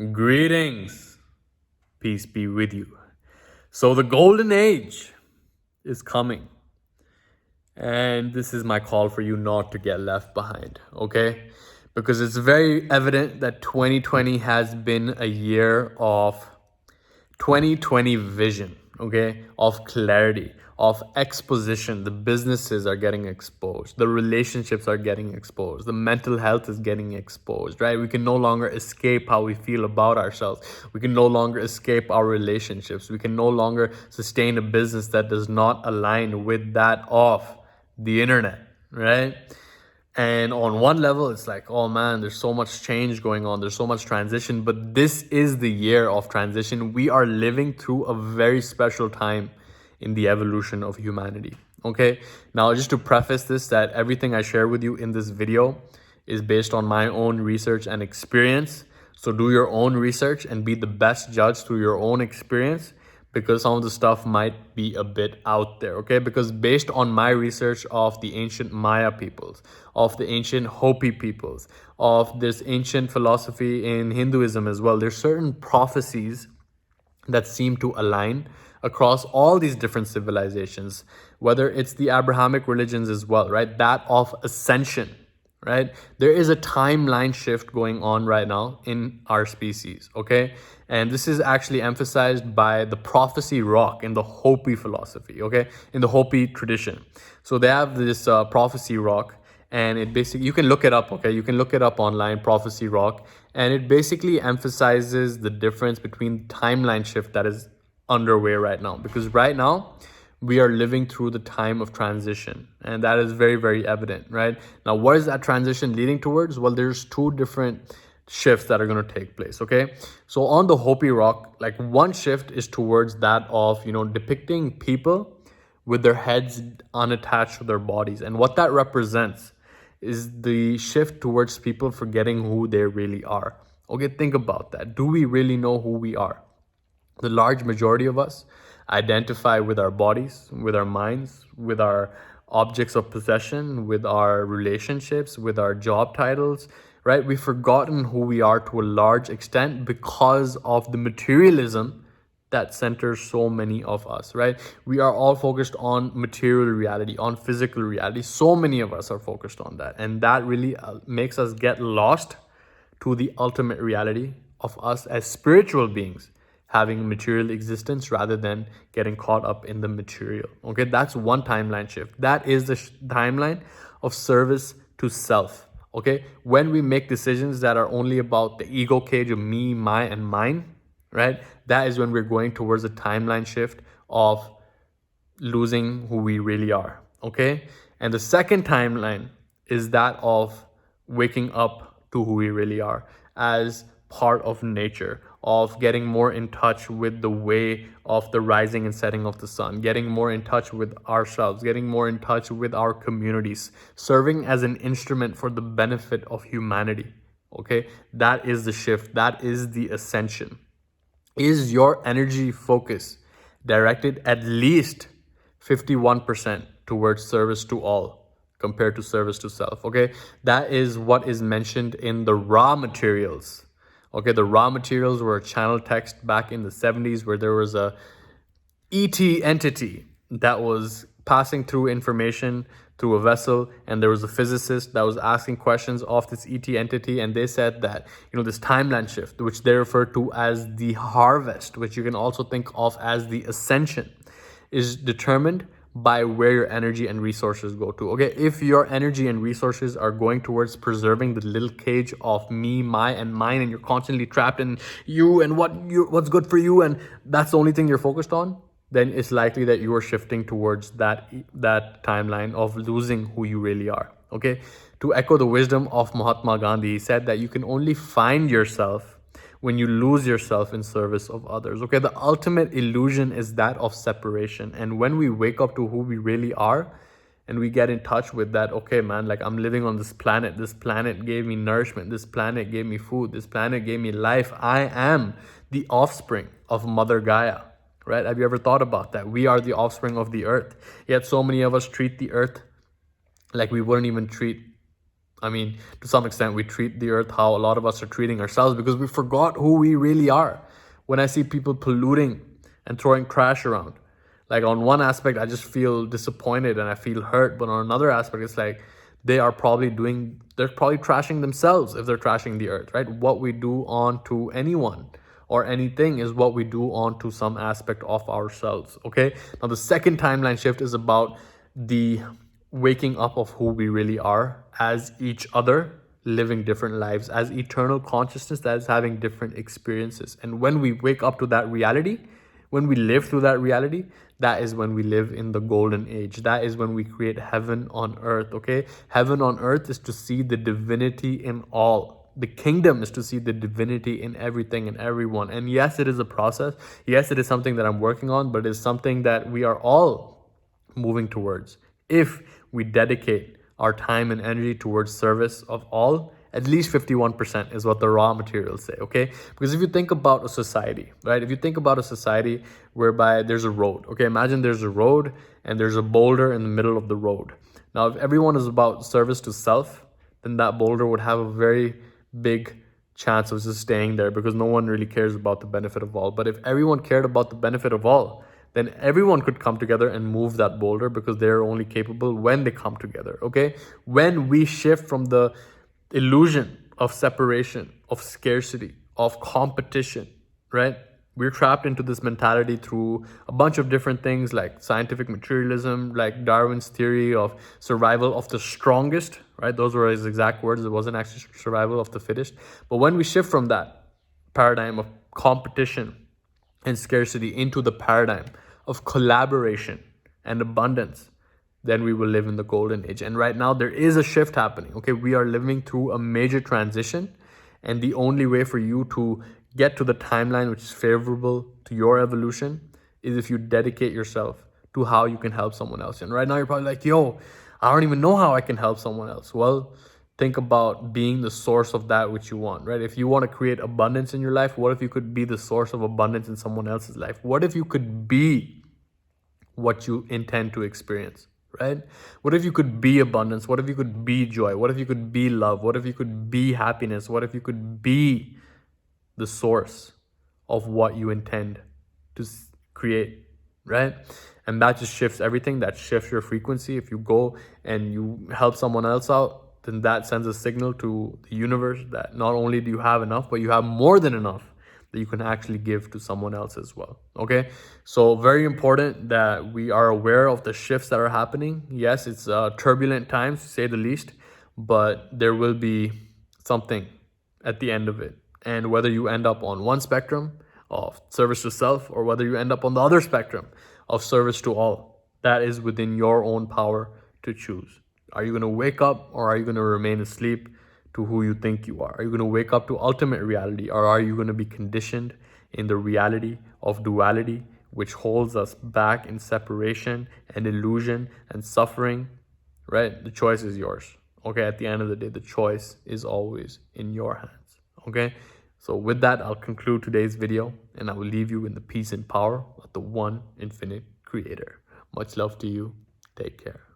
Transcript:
Greetings, peace be with you. So, the golden age is coming, and this is my call for you not to get left behind, okay? Because it's very evident that 2020 has been a year of 2020 vision, okay, of clarity, of exposition. The businesses are getting exposed, the relationships are getting exposed, the mental health is getting exposed, right? We can no longer escape how we feel about ourselves. We can no longer escape our relationships. We can no longer sustain a business that does not align with that of the internet, right? And on one level, it's like, oh man, there's so much change going on. There's so much transition. But this is the year of transition. We are living through a very special time in the evolution of humanity. Okay. Now, just to preface this, that everything I share with you in this video is based on my own research and experience. So do your own research and be the best judge through your own experience, because some of the stuff might be a bit out there, okay? Because based on my research of the ancient Maya peoples, of the ancient Hopi peoples, of this ancient philosophy in Hinduism as well, there's certain prophecies that seem to align across all these different civilizations, whether it's the Abrahamic religions as well, right? That of ascension, right? There is a timeline shift going on right now in our species, okay? And this is actually emphasized by the prophecy rock in the Hopi philosophy, okay? In the Hopi tradition. So they have this prophecy rock, and it basically, you can look it up, okay? You can look it up online, prophecy rock, and it basically emphasizes the difference between timeline shift that is underway right now. Because right now, we are living through the time of transition, and that is very, very evident, right? Now, what is that transition leading towards? Well, there's two different shifts that are going to take place, okay? So on the Hopi Rock, like, one shift is towards that of, depicting people with their heads unattached to their bodies. And what that represents is the shift towards people forgetting who they really are. Okay, think about that. Do we really know who we are? The large majority of us identify with our bodies, with our minds, with our objects of possession, with our relationships, with our job titles, right? We've forgotten who we are to a large extent because of the materialism that centers so many of us, right? We are all focused on material reality, on physical reality. So many of us are focused on that. And that really makes us get lost to the ultimate reality of us as spiritual beings having a material existence rather than getting caught up in the material. Okay, that's one timeline shift. That is the timeline of service to self. Okay, when we make decisions that are only about the ego cage of me, my, and mine, right? That is when we're going towards a timeline shift of losing who we really are. Okay, and the second timeline is that of waking up to who we really are as part of nature, of getting more in touch with the way of the rising and setting of the sun, getting more in touch with ourselves, getting more in touch with our communities, serving as an instrument for the benefit of humanity. Okay, that is the shift. That is the ascension. Is your energy focus directed at least 51% towards service to all compared to service to self? Okay, that is what is mentioned in the raw materials. Okay, the raw materials were a channel text back in the 70s where there was a ET entity that was passing through information through a vessel, and there was a physicist that was asking questions of this ET entity, and they said that, this timeline shift, which they refer to as the harvest, which you can also think of as the ascension, is determined by where your energy and resources go to. Okay, if your energy and resources are going towards preserving the little cage of me, my, and mine, and you're constantly trapped in you and what's good for you, and that's the only thing you're focused on, then it's likely that you are shifting towards that timeline of losing who you really are. Okay, to echo the wisdom of Mahatma Gandhi, he said that you can only find yourself when you lose yourself in service of others. Okay, the ultimate illusion is that of separation. And when we wake up to who we really are and we get in touch with that, okay, man, like, I'm living on this planet. This planet gave me nourishment. This planet gave me food. This planet gave me life. I am the offspring of Mother Gaia, right? Have you ever thought about that? We are the offspring of the earth. Yet so many of us treat the earth like we wouldn't even treat I mean, to some extent, we treat the earth how a lot of us are treating ourselves because we forgot who we really are. When I see people polluting and throwing trash around, like on one aspect, I just feel disappointed and I feel hurt. But on another aspect, it's like they're probably trashing themselves if they're trashing the earth, right? What we do onto anyone or anything is what we do onto some aspect of ourselves, okay? Now, the second timeline shift is about the waking up of who we really are as each other, living different lives, as eternal consciousness that is having different experiences. And when we wake up to that reality, when we live through that reality, that is when we live in the golden age. That is when we create heaven on earth, okay? Heaven on earth is to see the divinity in all. The kingdom is to see the divinity in everything and everyone. And yes, it is a process. Yes, it is something that I'm working on, but it's something that we are all moving towards. If we dedicate our time and energy towards service of all, at least 51% is what the raw materials say, okay? Because if you think about a society, right? If you think about a society whereby there's a road, okay? Imagine there's a road and there's a boulder in the middle of the road. Now, if everyone is about service to self, then that boulder would have a very big chance of just staying there because no one really cares about the benefit of all. But if everyone cared about the benefit of all, then everyone could come together and move that boulder because they're only capable when they come together, okay? When we shift from the illusion of separation, of scarcity, of competition, right? We're trapped into this mentality through a bunch of different things like scientific materialism, like Darwin's theory of survival of the strongest, right? Those were his exact words. It wasn't actually survival of the fittest. But when we shift from that paradigm of competition and scarcity into the paradigm of collaboration and abundance, then we will live in the golden age. And right now there is a shift happening, okay? We are living through a major transition, and the only way for you to get to the timeline which is favorable to your evolution is if you dedicate yourself to how you can help someone else. And right now you're probably like, yo, I don't even know how I can help someone else. Well, think about being the source of that which you want, right? If you want to create abundance in your life, what if you could be the source of abundance in someone else's life? What if you could be what you intend to experience, right? What if you could be abundance? What if you could be joy? What if you could be love? What if you could be happiness? What if you could be the source of what you intend to create, right? And that just shifts everything. That shifts your frequency. If you go and you help someone else out, then that sends a signal to the universe that not only do you have enough, but you have more than enough that you can actually give to someone else as well, okay? So very important that we are aware of the shifts that are happening. Yes, it's turbulent times, to say the least, but there will be something at the end of it. And whether you end up on one spectrum of service to self or whether you end up on the other spectrum of service to all, that is within your own power to choose. Are you going to wake up or are you going to remain asleep to who you think you are? Are you going to wake up to ultimate reality, or are you going to be conditioned in the reality of duality, which holds us back in separation and illusion and suffering, right? The choice is yours, okay? At the end of the day, the choice is always in your hands, okay? So with that, I'll conclude today's video, and I will leave you in the peace and power of the one infinite creator. Much love to you. Take care.